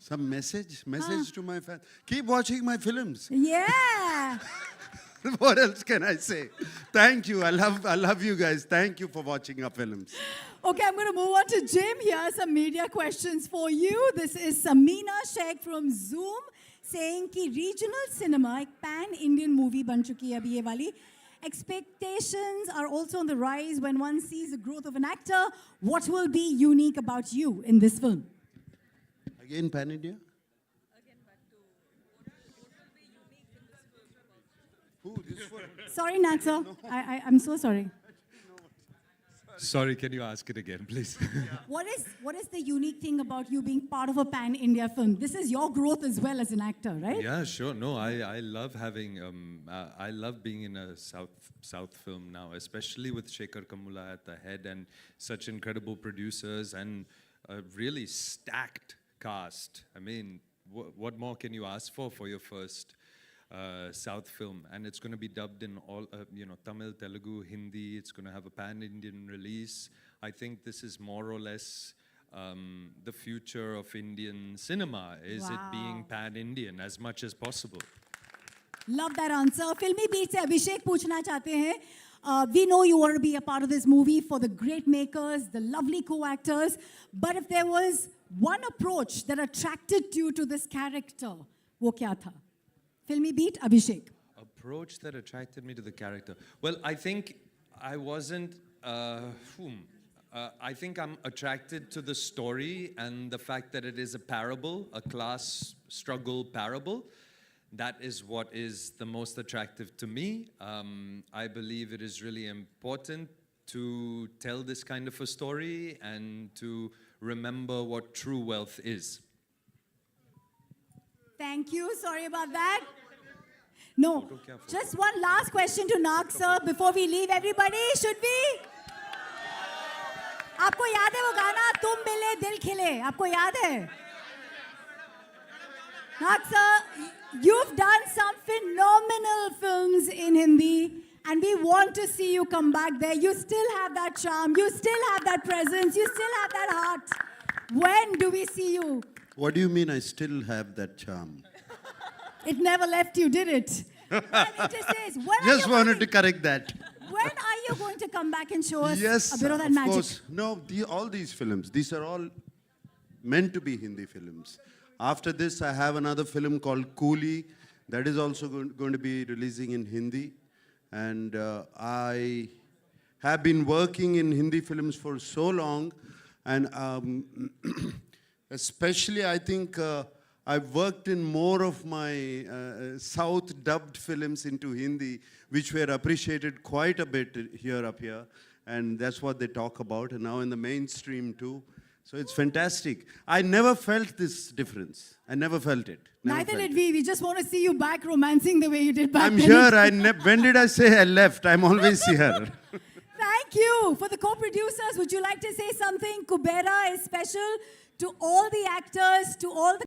Some message to my fans. Keep watching my films. Yeah. What else can I say? Thank you. I love you guys. Thank you for watching our films. Okay, I'm going to move on to Jim. Here are some media questions for you. This is Samina Sheikh from Zoom saying कि regional cinema एक pan-Indian movie बन चुकी है अभी ये वाली. Expectations are also on the rise when one sees the growth of an actor. What will be unique about you in this film? Again, Pan India? Who? This one? Sorry, Natsa. I'm so sorry. Sorry, can you ask it again, please? What is the unique thing about you being part of a pan-India film? This is your growth as well as an actor, right? Yeah, sure. No, I love having, I love being in a South film now, especially with Shekhar Kamula at the head and such incredible producers and a really stacked cast. I mean, what more can you ask for your first South film? And it's going to be dubbed in all, Tamil, Telugu, Hindi. It's going to have a pan-Indian release. I think this is more or less the future of Indian cinema. Is it being pan-Indian as much as possible? Love that answer. Filmy Beat se Abhishek पूछना चाहते हैं. We know you want to be a part of this movie for the great makers, the lovely co-actors. But if there was one approach that attracted you to this character, वो क्या था? Filmy Beat, Abhishek. Approach that attracted me to the character. Well, I think I wasn't, I think I'm attracted to the story and the fact that it is a parable, a class struggle parable. That is what is the most attractive to me. I believe it is really important to tell this kind of a story and to remember what true wealth is. Thank you. Sorry about that. No, just one last question to Nag sir before we leave. Everybody, should we? आपको याद है वो गाना तुम मिले दिल खिले? आपको याद है? Nag sir, you've done some phenomenal films in Hindi and we want to see you come back there. You still have that charm. You still have that presence. You still have that heart. When do we see you? What do you mean I still have that charm? It never left you, did it? And it just says, when Just wanted to correct that. When are you going to come back and show us Yes, a bit of that of magic? course. No, all these films, these are all meant to be Hindi films. After this, I have another film called Coolie that is also going to be releasing in Hindi. And I have been working in Hindi films for so long. And especially, I think I've worked in more of my South dubbed films into Hindi, which were appreciated quite a bit up here. And that's what they talk about. And now in the mainstream too. So it's fantastic. I never felt this difference. I never felt it. Neither did we. We just want to see you back romancing the way you did back I'm then. here. When did I say I left? I'm always here. Thank you. For the co-producers, would you like to say something? Kubera is special to all the actors, to all the